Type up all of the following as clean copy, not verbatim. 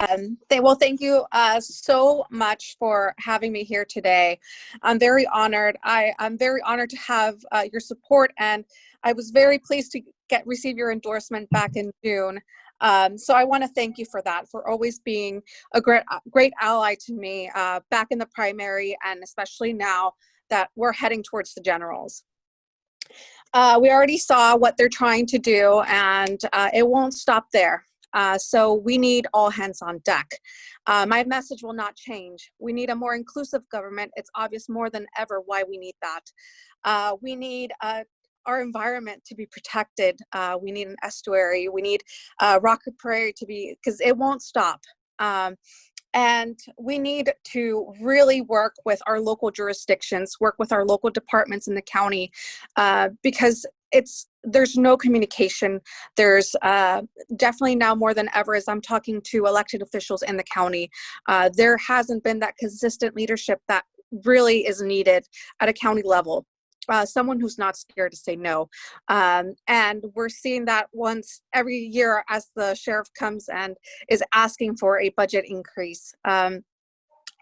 Thank you so much for having me here today. I'm very honored. I'm very honored to have your support, and I was very pleased to receive your endorsement back in June. So I want to thank you for that, for always being a great ally to me back in the primary, and especially now that we're heading towards the generals. We already saw what they're trying to do, and it won't stop there. So we need all hands on deck. My message will not change. We need a more inclusive government. It's obvious more than ever why we need that. We need our environment to be protected. We need an estuary. We need Rocket Prairie to be, because it won't stop. And we need to really work with our local jurisdictions, work with our local departments in the county, because there's no communication. There's definitely now more than ever, as I'm talking to elected officials in the county, there hasn't been that consistent leadership that really is needed at a county level. Someone who's not scared to say no. And we're seeing that once every year as the sheriff comes and is asking for a budget increase.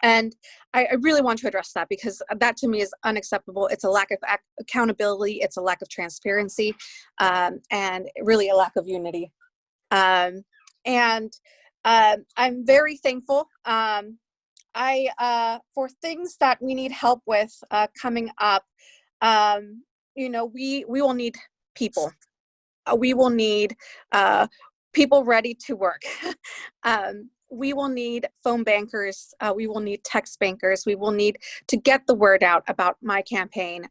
And I really want to address that, because that to me is unacceptable. It's a lack of accountability. It's a lack of transparency, and really a lack of unity. I'm very thankful for things that we need help with coming up. We will need people. We will need people ready to work. We will need phone bankers. We will need text bankers. We will need to get the word out about my campaign,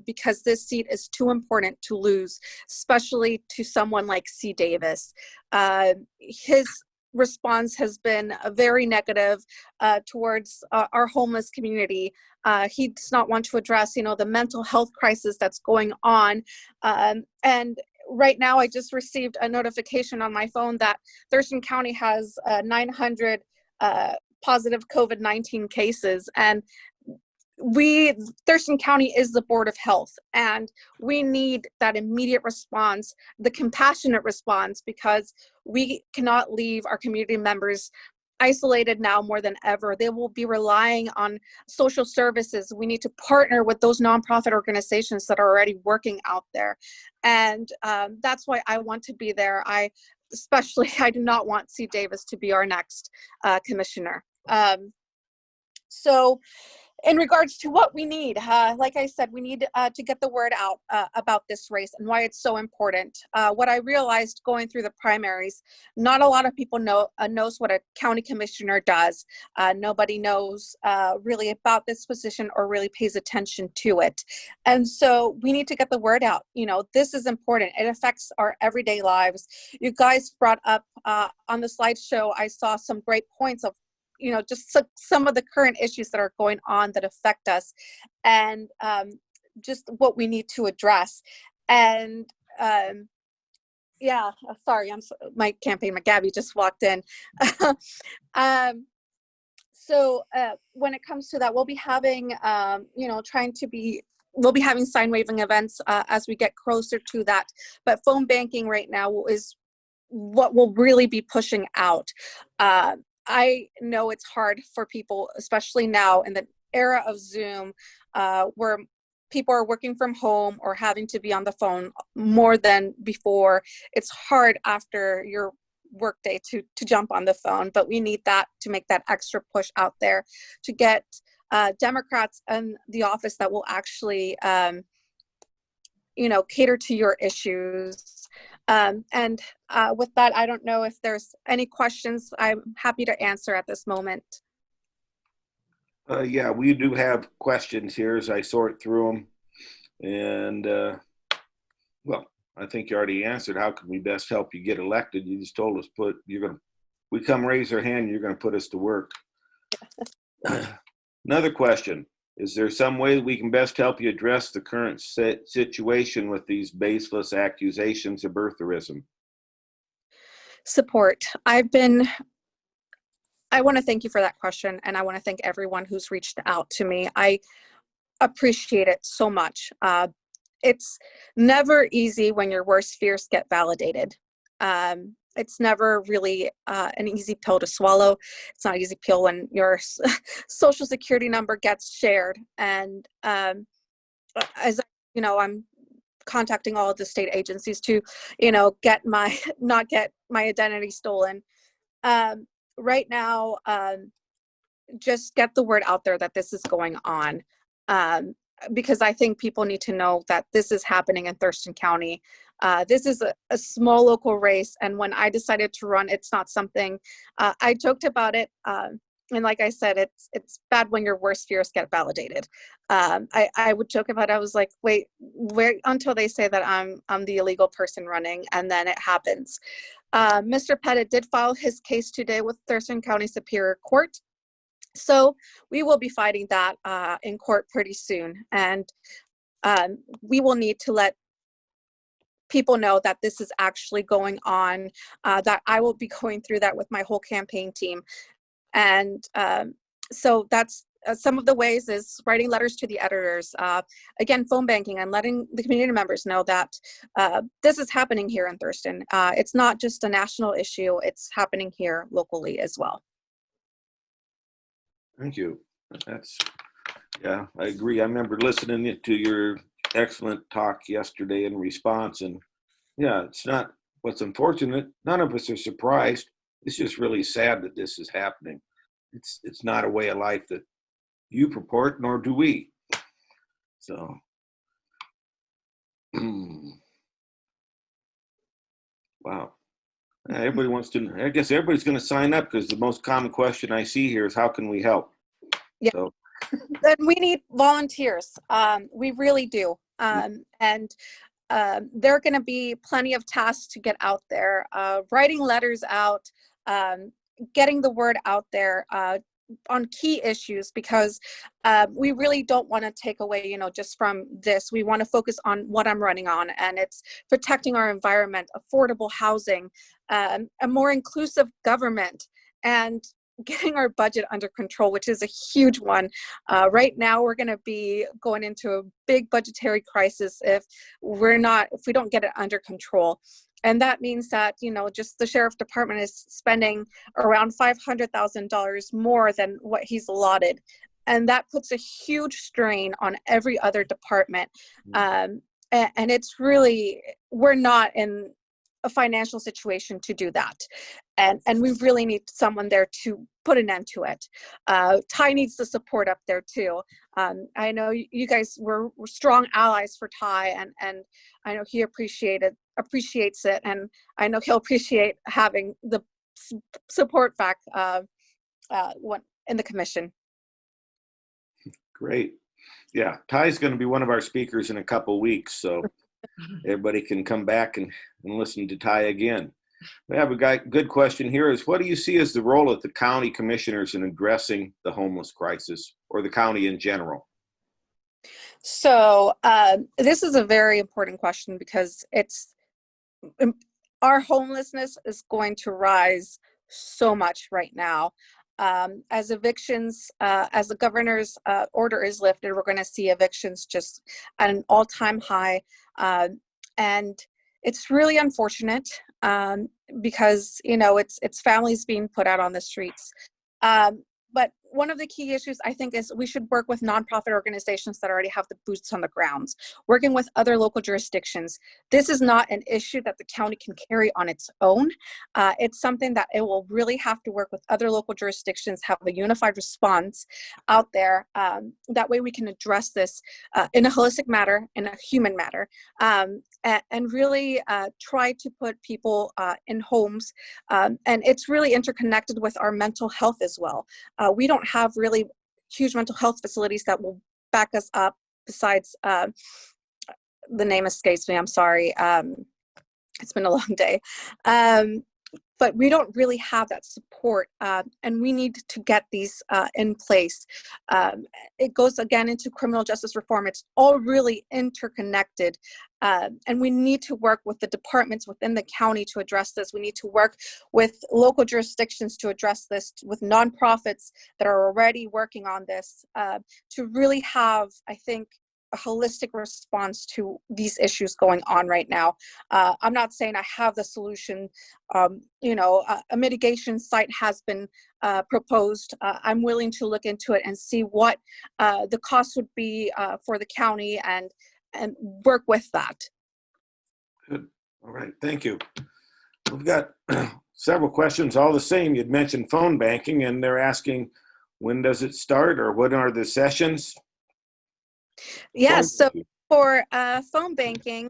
because this seat is too important to lose, especially to someone like C. Davis. His response has been very negative towards our homeless community. He does not want to address, the mental health crisis that's going on. And right now, I just received a notification on my phone that Thurston County has 900 positive COVID-19 cases. And Thurston County is the Board of Health, and we need that immediate response, the compassionate response, because we cannot leave our community members isolated now more than ever. They will be relying on social services. We need to partner with those nonprofit organizations that are already working out there. And that's why I want to be there. I do not want C. Davis to be our next commissioner. So in regards to what we need, like I said, we need to get the word out about this race and why it's so important. What I realized going through the primaries, not a lot of people knows what a county commissioner does. Nobody knows really about this position or really pays attention to it. And so we need to get the word out. This is important. It affects our everyday lives. You guys brought up on the slideshow, I saw some great points of just some of the current issues that are going on that affect us, and just what we need to address. And sorry, my campaign, my Gabby just walked in. So when it comes to that, we'll be having, we'll be having sign waving events as we get closer to that. But phone banking right now is what will really be pushing out. I know it's hard for people, especially now in the era of Zoom, where people are working from home or having to be on the phone more than before. It's hard after your workday to jump on the phone, but we need that to make that extra push out there to get Democrats in the office that will actually, cater to your issues. And with that, I don't know if there's any questions I'm happy to answer at this moment. Yeah, we do have questions here as I sort through them. And, well, I think you already answered. How can we best help you get elected? You just told us we come raise our hand, you're going to put us to work. Another question. Is there some way that we can best help you address the current situation with these baseless accusations of birtherism? Support. I want to thank you for that question, and I want to thank everyone who's reached out to me. I appreciate it so much. It's never easy when your worst fears get validated. it's never really an easy pill to swallow. It's not an easy pill when your social security number gets shared. And as I'm contacting all of the state agencies to, not get my identity stolen. Right now, just get the word out there that this is going on. Because I think people need to know that this is happening in Thurston County. This is a small local race, and when I decided to run, it's not something I joked about it. And like I said, it's bad when your worst fears get validated. I would joke about it. I was like, wait until they say that I'm the illegal person running, and then it happens. Mr. Pettit did file his case today with Thurston County Superior Court. So we will be fighting that in court pretty soon. And we will need to let people know that this is actually going on, that I will be going through that with my whole campaign team. And so that's some of the ways is writing letters to the editors, again, phone banking, and letting the community members know that this is happening here in Thurston. It's not just a national issue, it's happening here locally as well. Thank you. Yeah, I agree. I remember listening to your excellent talk yesterday in response, and yeah, it's not what's unfortunate. None of us are surprised. It's just really sad that this is happening. It's not a way of life that you purport, nor do we. So, wow. Everybody wants to, I guess everybody's going to sign up because the most common question I see here is how can we help? Yeah. So. Then we need volunteers. We really do. And there are going to be plenty of tasks to get out there, writing letters out, getting the word out there on key issues, because we really don't want to take away, just from this. We want to focus on what I'm running on, and it's protecting our environment, affordable housing, a more inclusive government, and getting our budget under control, which is a huge one. Right now, we're going to be going into a big budgetary crisis if we don't get it under control. And that means that, just the sheriff department is spending around $500,000 more than what he's allotted. And that puts a huge strain on every other department. And it's really, we're not in a financial situation to do that. And we really need someone there to put an end to it. Ty needs the support up there too. I know you guys were strong allies for Ty, and I know he appreciates it, and I know he'll appreciate having the support back in the commission. Great. Yeah, Ty's going to be one of our speakers in a couple weeks, so everybody can come back and listen to Ty again. We have a good question here is, what do you see as the role of the county commissioners in addressing the homeless crisis, or the county in general? So this is a very important question, because our homelessness is going to rise so much right now. As evictions, as the governor's order is lifted, we're going to see evictions just at an all-time high. And it's really unfortunate, because, it's families being put out on the streets. But one of the key issues, I think, is we should work with nonprofit organizations that already have the boots on the ground, working with other local jurisdictions. This is not an issue that the county can carry on its own. It's something that it will really have to work with other local jurisdictions, have a unified response out there. That way we can address this in a holistic manner, in a human manner, and really try to put people in homes. And it's really interconnected with our mental health as well. We don't have really huge mental health facilities that will back us up, besides the name escapes me, I'm sorry. It's been a long day. But we don't really have that support, and we need to get these in place. It goes again into criminal justice reform. It's all really interconnected, and we need to work with the departments within the county to address this. We need to work with local jurisdictions to address this, with nonprofits that are already working on this, to really have, I think, a holistic response to these issues going on right now. I'm not saying I have the solution. A mitigation site has been proposed. I'm willing to look into it and see what the cost would be for the county and work with that. Good. All right. Thank you. We've got several questions, all the same. You'd mentioned phone banking, and they're asking, when does it start, or what are the sessions? Yes. So for phone banking,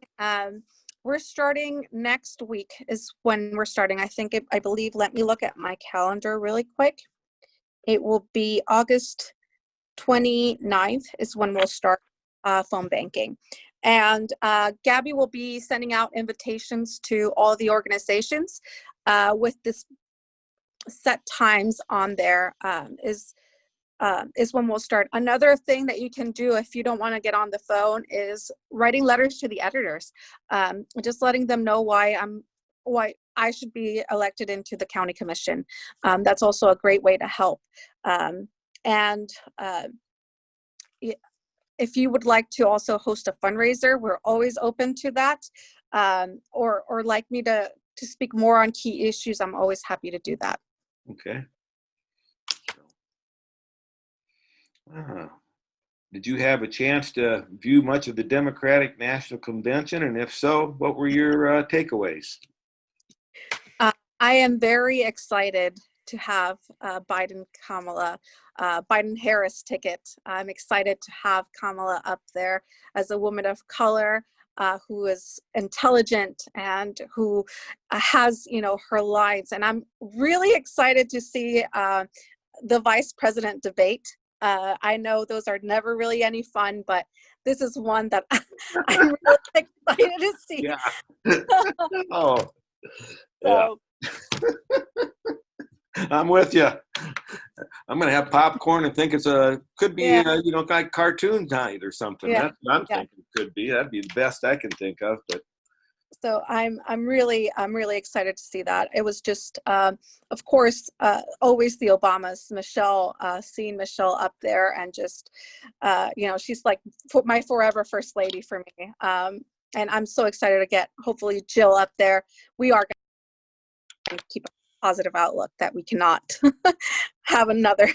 we're starting next week is when we're starting. I believe, let me look at my calendar really quick. It will be August 29th is when we'll start phone banking. And Gabby will be sending out invitations to all the organizations with this set times on there is when we'll start. Another thing that you can do if you don't want to get on the phone is writing letters to the editors, just letting them know why I should be elected into the county commission. That's also a great way to help. If you would like to also host a fundraiser, we're always open to that. Or like me to speak more on key issues, I'm always happy to do that. Okay. Did you have a chance to view much of the Democratic National Convention? And if so, what were your takeaways? I am very excited to have Biden-Harris ticket. I'm excited to have Kamala up there as a woman of color who is intelligent and who has, her lines. And I'm really excited to see the vice president debate. I know those are never really any fun, but this is one that I'm really excited to see. Yeah. Oh, yeah. I'm with you. I'm gonna have popcorn and think could be like cartoon night or something. Yeah. That's what I'm thinking it could be. That'd be the best I can think of. But so I'm really excited to see that. It was just of course always the Obamas, Michelle, seeing Michelle up there and just she's like my forever first lady for me. And I'm so excited to get hopefully Jill up there. We are going to keep a positive outlook that we cannot have another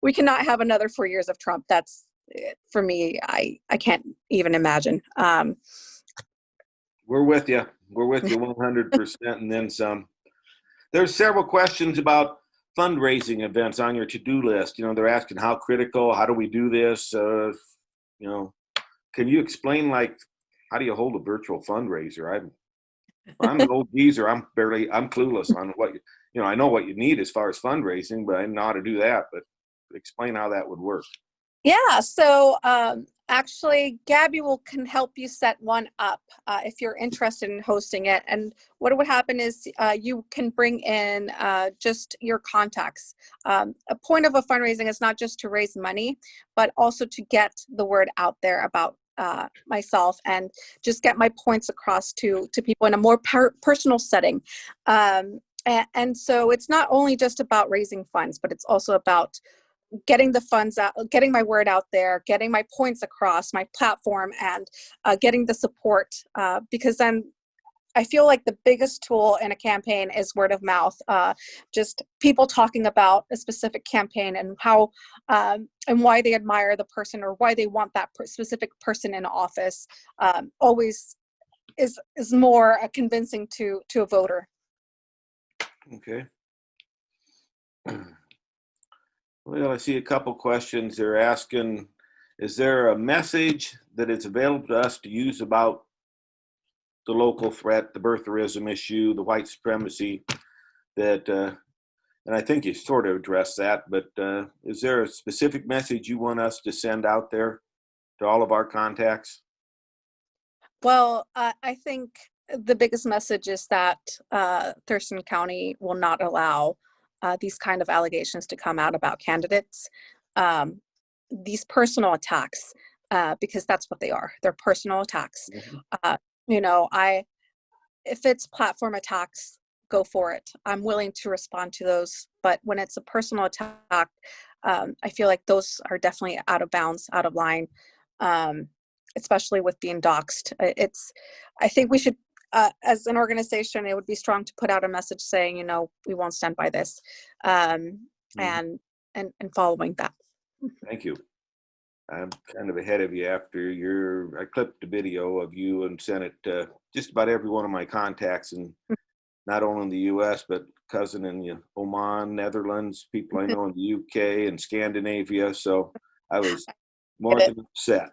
4 years of Trump. That's for me. I can't even imagine. We're with you. We're with you 100% and then some. There's several questions about fundraising events on your to-do list. They're asking how critical, how do we do this? Can you explain, how do you hold a virtual fundraiser? I'm an old geezer. I'm clueless on what, I know what you need as far as fundraising, but I don't know how to do that. But explain how that would work. Yeah, so actually, Gabby can help you set one up if you're interested in hosting it. And what would happen is you can bring in just your contacts. A point of a fundraising is not just to raise money, but also to get the word out there about myself and just get my points across to people in a more personal setting. And so it's not only just about raising funds, but it's also about getting the funds out, getting my word out there, getting my points across my platform, and getting the support. Because then I feel like the biggest tool in a campaign is word of mouth. Just people talking about a specific campaign and how and why they admire the person or why they want that specific person in office always is more convincing to a voter. Okay. Well, I see a couple questions. They're asking, is there a message that is available to us to use about the local threat, the birtherism issue, the white supremacy that, and I think you sort of addressed that, but is there a specific message you want us to send out there to all of our contacts? Well, I think the biggest message is that Thurston County will not allow these kind of allegations to come out about candidates. These personal attacks, because that's what they are. They're personal attacks. Mm-hmm. If it's platform attacks, go for it. I'm willing to respond to those. But when it's a personal attack, I feel like those are definitely out of bounds, out of line. especially with being doxxed. I think we should, as an organization, it would be strong to put out a message saying, you know, we won't stand by this, and following that. Thank you. I'm kind of ahead of you after I clipped the video of you and sent it to just about every one of my contacts, and not only in the U.S., but cousin in Oman, Netherlands, people I know in the UK and Scandinavia. So I was more than upset.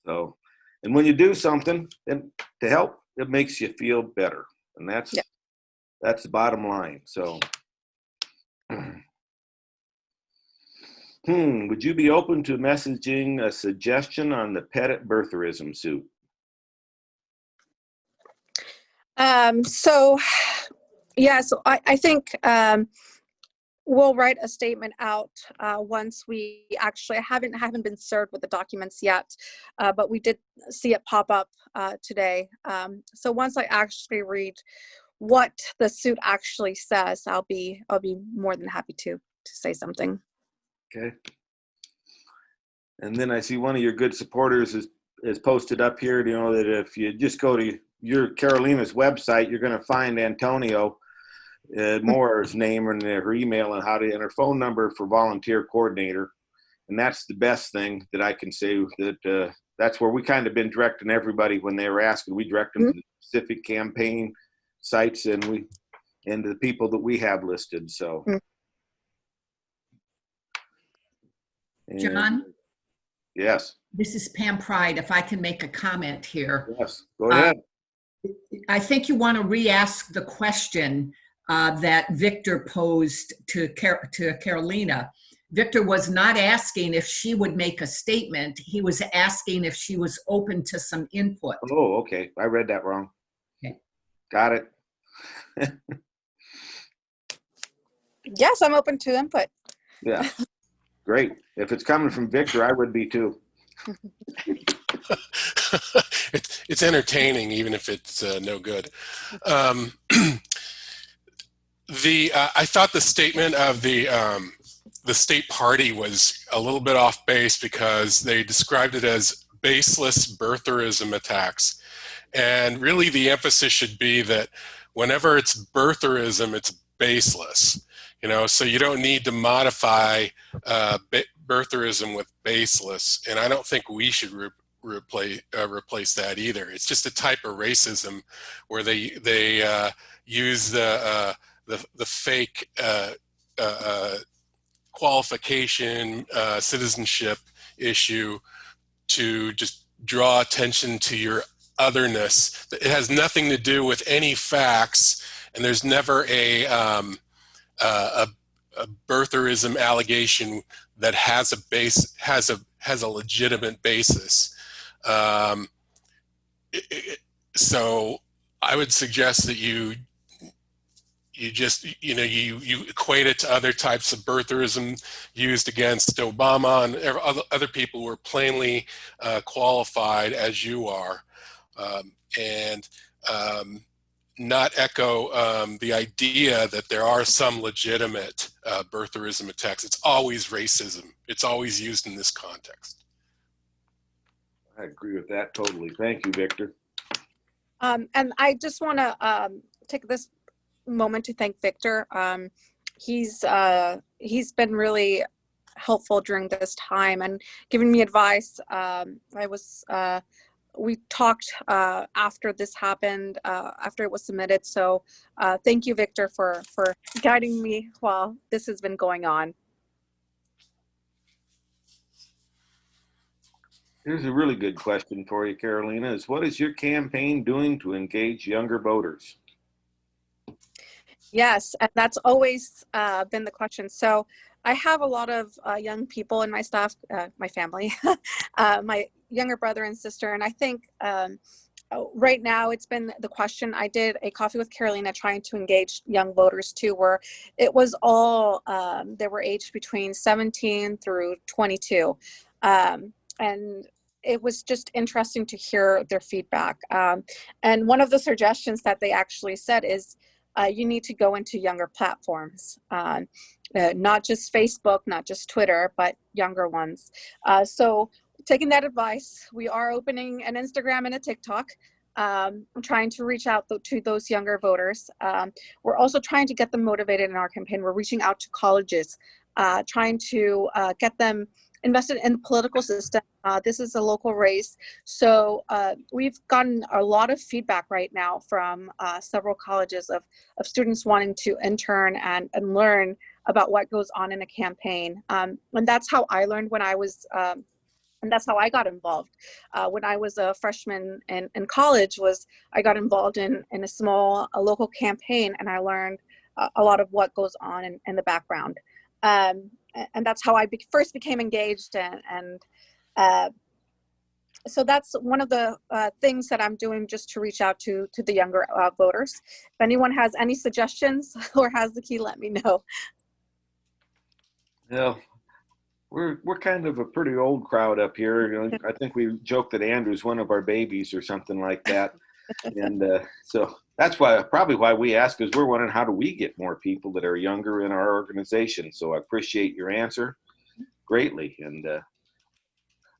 So, and when you do something and to help, it makes you feel better. And that's the bottom line. So, would you be open to messaging a suggestion on the Pettit birtherism suit? So I think we'll write a statement out once we actually haven't been served with the documents yet, but we did see it pop up today. So once I actually read what the suit actually says, I'll be more than happy to say something. Okay. And then I see one of your good supporters is posted up here, you know, that if you just go to your Carolina's website, you're going to find Antonio Moore's name and her email and her phone number for volunteer coordinator. And that's the best thing that I can say, that that's where we kind of been directing everybody when they were asking. We direct them to the specific campaign sites and to the people that we have listed. So. John? Yes. This is Pam Pride. If I can make a comment here. Yes, go ahead. I think you want to re-ask the question that Victor posed to Carolina. Victor was not asking if she would make a statement. He was asking if she was open to some input. Oh, okay. I read that wrong. Okay. Got it. Yes, I'm open to input. Yeah. Great. If it's coming from Victor, I would be too. It's entertaining, even if it's no good. I thought the statement of the state party was a little bit off base because they described it as baseless birtherism attacks, and really the emphasis should be that whenever it's birtherism, it's baseless. You know, so you don't need to modify birtherism with baseless, and I don't think we should replace that either. It's just a type of racism where they use the fake qualification citizenship issue to just draw attention to your otherness. It has nothing to do with any facts, and there's never a birtherism allegation that has a legitimate basis. So I would suggest that you equate it to other types of birtherism used against Obama and other people who are plainly qualified as you are, and not echo the idea that there are some legitimate birtherism attacks. It's always racism. It's always used in this context. I agree with that totally. Thank you, Victor. And I just want to take this moment to thank Victor. He's been really helpful during this time and giving me advice. We talked after this happened, after it was submitted. So thank you, Victor, for guiding me while this has been going on. Here's a really good question for you, Carolina, is what is your campaign doing to engage younger voters? Yes, and that's always been the question. So I have a lot of young people in my staff, my family, my younger brother and sister, and I think right now it's been the question. I did a Coffee with Carolina trying to engage young voters too, where it was all, they were aged between 17 through 22. And it was just interesting to hear their feedback. And one of the suggestions that they actually said is you need to go into younger platforms, not just Facebook, not just Twitter, but younger ones. So taking that advice, we are opening an Instagram and a TikTok. I'm trying to reach out to those younger voters. We're also trying to get them motivated in our campaign. We're reaching out to colleges, trying to get them invested in the political system. This is a local race. So we've gotten a lot of feedback right now from several colleges of students wanting to intern and learn about what goes on in a campaign. And that's how I learned when I was, and that's how I got involved. When I was a freshman in college, I got involved in a small local campaign, and I learned a lot of what goes on in the background. And that's how I first became engaged, and so that's one of the things that I'm doing just to reach out to the younger voters. If anyone has any suggestions or has the key, let me know. Well, we're kind of a pretty old crowd up here. You know, I think we joke that Andrew's one of our babies or something like that. And so that's probably why we ask, is we're wondering, how do we get more people that are younger in our organization? So I appreciate your answer greatly. And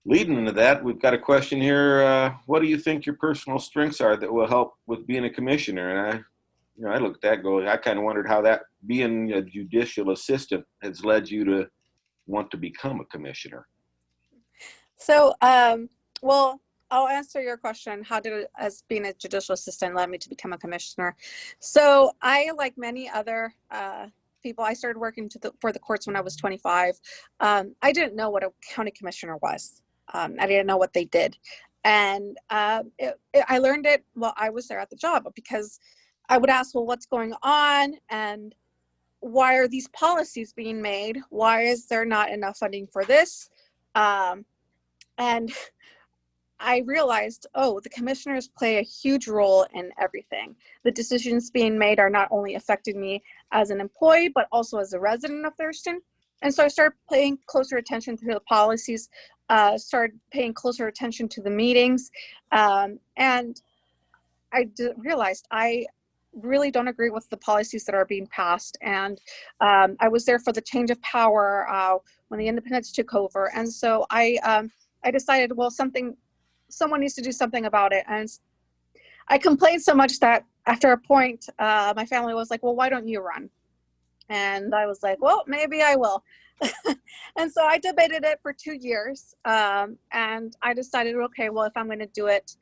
leading into that, we've got a question here. What do you think your personal strengths are that will help with being a commissioner? And I looked at that, I kind of wondered how that being a judicial assistant has led you to want to become a commissioner. So, well, I'll answer your question. How did, as being a judicial assistant, led me to become a commissioner? So I, like many other people, I started working for the courts when I was 25. I didn't know what a county commissioner was. I didn't know what they did. And I learned it while I was there at the job, because I would ask, well, what's going on? And why are these policies being made? Why is there not enough funding for this? And I realized, oh, the commissioners play a huge role in everything. The decisions being made are not only affecting me as an employee, but also as a resident of Thurston. And so I started paying closer attention to the policies, started paying closer attention to the meetings. And I realized I really don't agree with the policies that are being passed. And I was there for the change of power when the independents took over. And so I decided, well, someone needs to do something about it. And I complained so much that after a point, my family was like, well, why don't you run? And I was like, well, maybe I will. And so I debated it for 2 years. And I decided, okay, well, if I'm going to do it,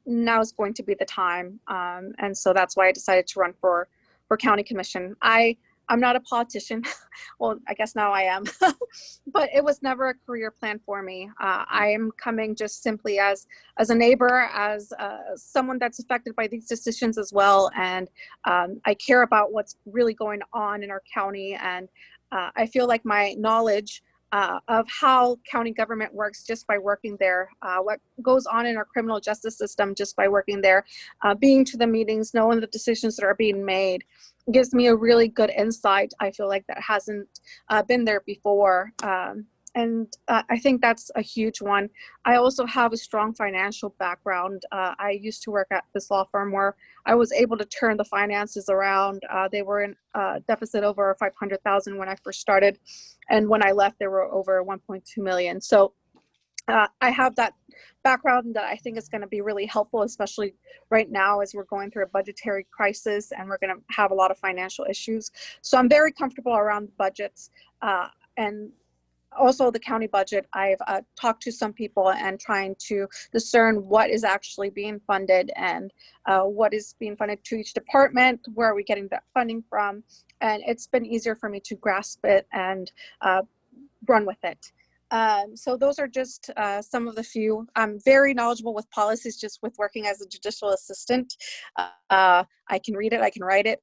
now is going to be the time. And so that's why I decided to run for county commission. I'm not a politician. Well, I guess now I am, but it was never a career plan for me. I am coming just simply as a neighbor, as someone that's affected by these decisions as well. And I care about what's really going on in our county. And I feel like my knowledge of how county government works just by working there, what goes on in our criminal justice system just by working there, being to the meetings, knowing the decisions that are being made, gives me a really good insight. I feel like that hasn't been there before. And I think that's a huge one. I also have a strong financial background. I used to work at this law firm where I was able to turn the finances around. They were in deficit over $500,000 when I first started. And when I left, they were over 1.2 million. So I have that background that I think is going to be really helpful, especially right now as we're going through a budgetary crisis and we're going to have a lot of financial issues. So I'm very comfortable around budgets and also the county budget. I've talked to some people and trying to discern what is actually being funded and what is being funded to each department, where are we getting that funding from, and it's been easier for me to grasp it and run with it. So those are just some of the few. I'm very knowledgeable with policies just with working as a judicial assistant. I can read it, I can write it.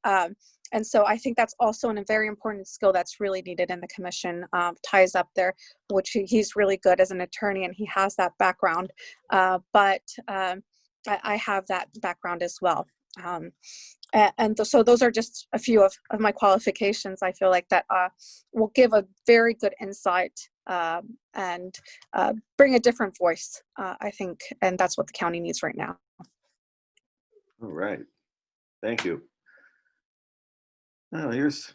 And so I think that's also a very important skill that's really needed in the commission. Ties up there, which he's really good as an attorney and he has that background. But I have that background as well. So those are just a few of my qualifications. I feel like that will give a very good insight and bring a different voice, I think, and that's what the county needs right now. All right. Thank you. Well, here's a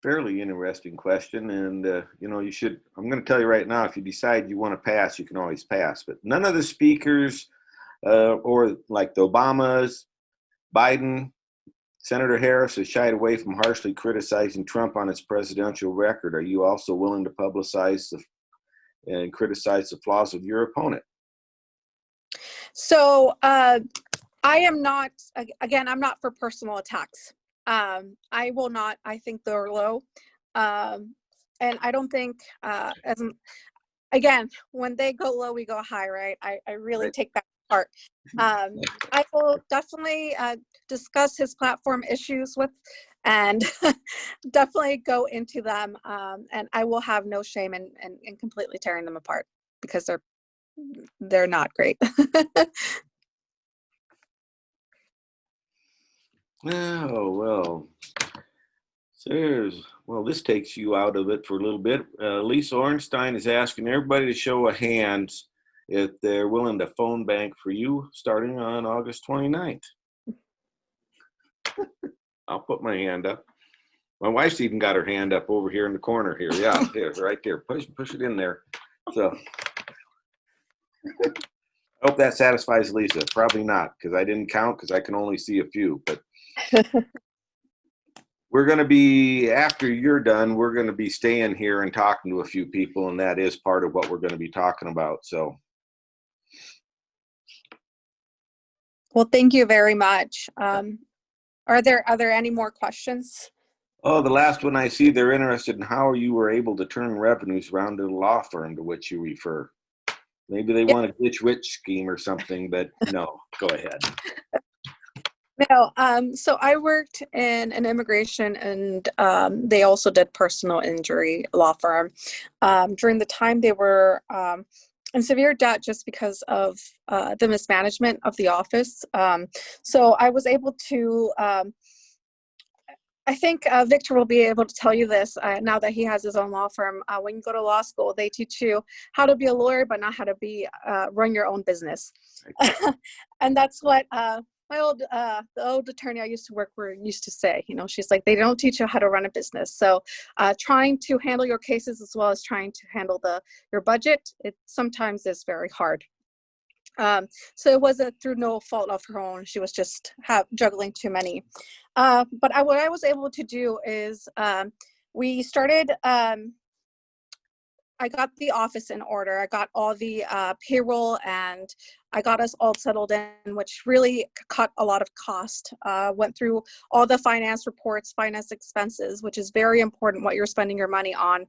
fairly interesting question, and you know, I'm going to tell you right now, if you decide you want to pass, you can always pass. But none of the speakers, or like the Obamas, Biden, Senator Harris has shied away from harshly criticizing Trump on his presidential record. Are you also willing to publicize and criticize the flaws of your opponent? So I am not, again, I'm not for personal attacks. I will not, I think they're low. And I don't think, again, when they go low, we go high, right? I really Right. take that part. I will definitely discuss his platform issues with, and definitely go into them. And I will have no shame in completely tearing them apart, because they're not great. Oh, well, this takes you out of it for a little bit. Lisa Ornstein is asking everybody to show of hands if they're willing to phone bank for you starting on August 29th. I'll put my hand up. My wife's even got her hand up over here in the corner here. Yeah, there, right there. Push it in there. So I hope that satisfies Lisa. Probably not, because I didn't count, because I can only see a few. But we're going to be, after you're done, we're going to be staying here and talking to a few people, and that is part of what we're going to be talking about. So, Well, thank you very much. Are there any more questions? oh, the last one I see, they're interested in how you were able to turn revenues around to the law firm to which you refer. Maybe they want a ditch witch scheme or something, but no, go ahead. No, so I worked in an immigration, and they also did personal injury law firm. During the time they were in severe debt just because of the mismanagement of the office. So I was able to, I think Victor will be able to tell you this now that he has his own law firm. When you go to law school, they teach you how to be a lawyer, but not how to run your own business. And that's what the old attorney I used to work with used to say. You know, she's like, they don't teach you how to run a business. So trying to handle your cases as well as trying to handle your budget, it sometimes is very hard. So it wasn't through no fault of her own. She was just juggling too many. But what I was able to do is we started, I got the office in order. I got all the payroll, and I got us all settled in, which really cut a lot of cost. Went through all the finance reports, finance expenses, which is very important what you're spending your money on.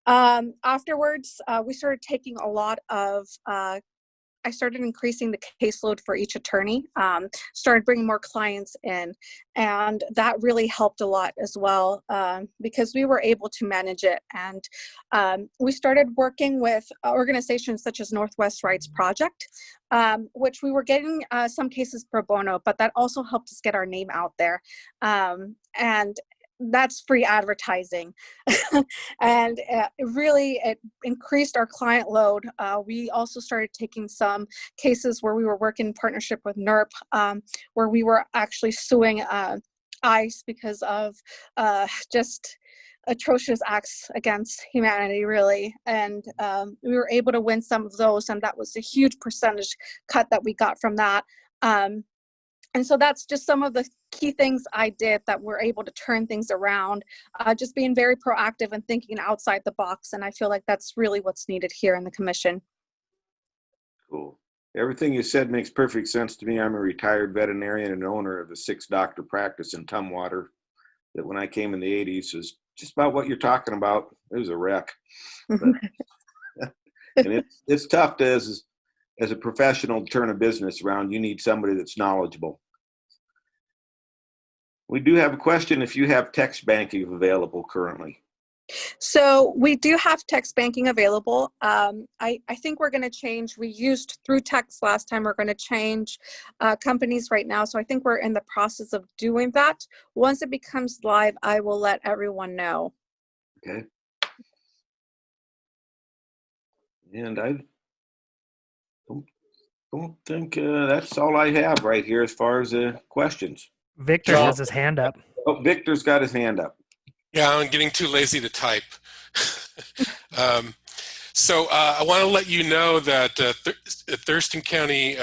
Afterwards, we started taking a lot of I started increasing the caseload for each attorney, started bringing more clients in, and that really helped a lot as well, because we were able to manage it. And we started working with organizations such as Northwest Rights Project, which we were getting some cases pro bono, but that also helped us get our name out there. And that's free advertising. And it increased our client load. We also started taking some cases where we were working in partnership with NERP, where we were actually suing ICE because of just atrocious acts against humanity, really. And we were able to win some of those, and that was a huge percentage cut that we got from that. And so that's just some of the key things I did that were able to turn things around, just being very proactive and thinking outside the box. And I feel like that's really what's needed here in the commission. Cool. Everything you said makes perfect sense to me. I'm a retired veterinarian and owner of a 6-doctor practice in Tumwater that when I came in the 80s was just about what you're talking about. It was a wreck. But, and it's tough to, as a professional, to turn a business around. You need somebody that's knowledgeable. We do have a question if you have text banking available currently. So we do have text banking available. I think we're going to change. We used through text last time. We're going to change companies right now. So I think we're in the process of doing that. Once it becomes live, I will let everyone know. Okay. And I don't think that's all I have right here as far as questions. Victor has his hand up. Oh, Victor's got his hand up. Yeah, I'm getting too lazy to type. So I want to let you know that Thurston County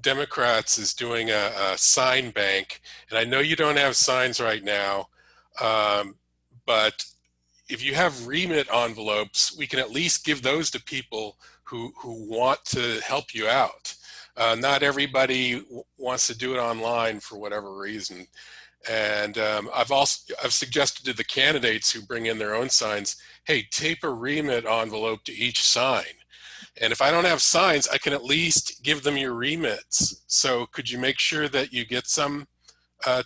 Democrats is doing a sign bank, and I know you don't have signs right now, but if you have remit envelopes, we can at least give those to people who want to help you out. Not everybody wants to do it online for whatever reason. And I've suggested to the candidates who bring in their own signs, hey, tape a remit envelope to each sign. And if I don't have signs, I can at least give them your remits. So could you make sure that you get some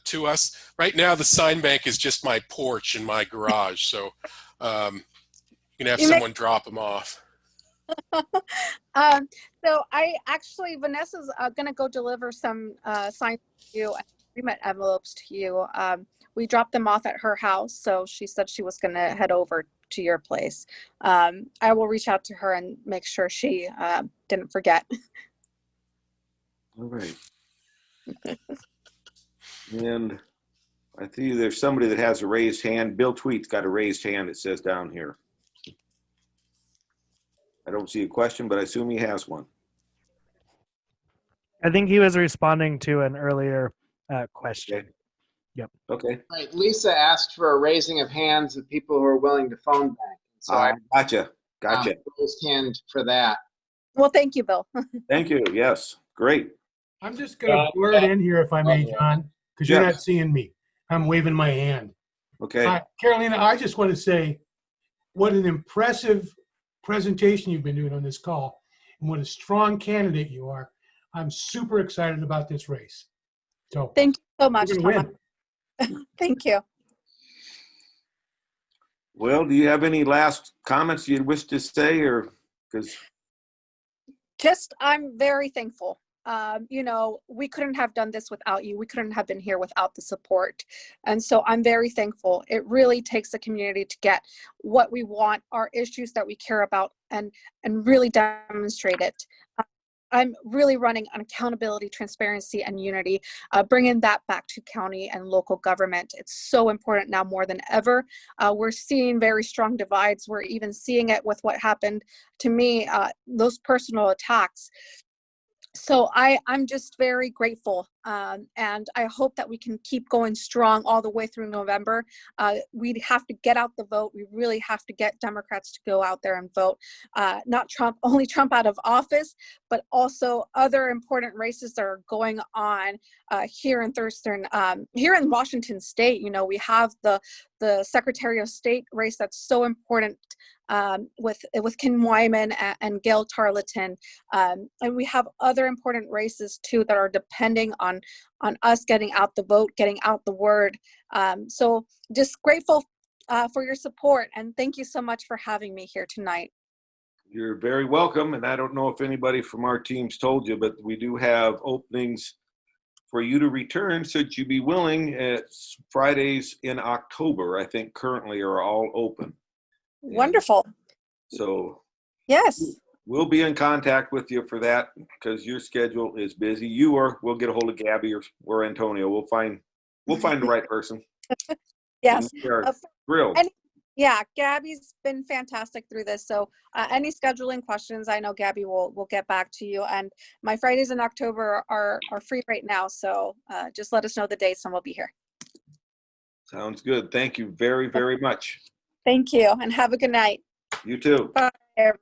to us? Right now, the sign bank is just my porch in my garage. So you can have someone drop them off. So Vanessa's going to go deliver some signs to you, remit envelopes to you. We dropped them off at her house, so she said she was going to head over to your place. I will reach out to her and make sure she didn't forget. All right. And I see there's somebody that has a raised hand. Bill Tweet's got a raised hand, it says down here. I don't see a question, but I assume he has one. I think he was responding to an earlier question. Okay. Yep. Okay. Right. Lisa asked for a raising of hands of people who are willing to phone bank. So I Gotcha. raised hand for that. Well, thank you, Bill. Thank you. Yes. Great. I'm just going to blurt in here, if I may, John, because you're not seeing me. I'm waving my hand. Okay. Carolina, I just want to say what an impressive presentation you've been doing on this call and what a strong candidate you are. I'm super excited about this race. So Thank you so much, you're Tom. gonna win. Thank you. Well, do you have any last comments you'd wish to say, or because? Just, I'm very thankful. We couldn't have done this without you. We couldn't have been here without the support. And so I'm very thankful. It really takes the community to get what we want, our issues that we care about, and really demonstrate it. I'm really running on accountability, transparency, and unity, bringing that back to county and local government. It's so important now more than ever. We're seeing very strong divides. We're even seeing it with what happened to me, those personal attacks. So I'm just very grateful, and I hope that we can keep going strong all the way through November. We have to get out the vote. We really have to get Democrats to go out there and vote. Not only Trump out of office, but also other important races that are going on here in Thurston, here in Washington State. We have the Secretary of State race that's so important with Ken Wyman and Gail Tarleton, and we have other important races too that are depending on us getting out the vote, getting out the word. So just grateful for your support, and thank you so much for having me here tonight. You're very welcome, and I don't know if anybody from our teams told you, but we do have openings for you to return, should you be willing. It's Fridays in October, I think currently are all open. Wonderful. So yes, we'll be in contact with you for that because your schedule is busy. We'll get a hold of Gabby or Antonio. We'll find the right person. Yes. We are thrilled. Yeah, Gabby's been fantastic through this. So any scheduling questions, I know Gabby will get back to you. And my Fridays in October are free right now. So just let us know the dates and we'll be here. Sounds good. Thank you very, very much. Thank you, and have a good night. You too. Bye, everyone.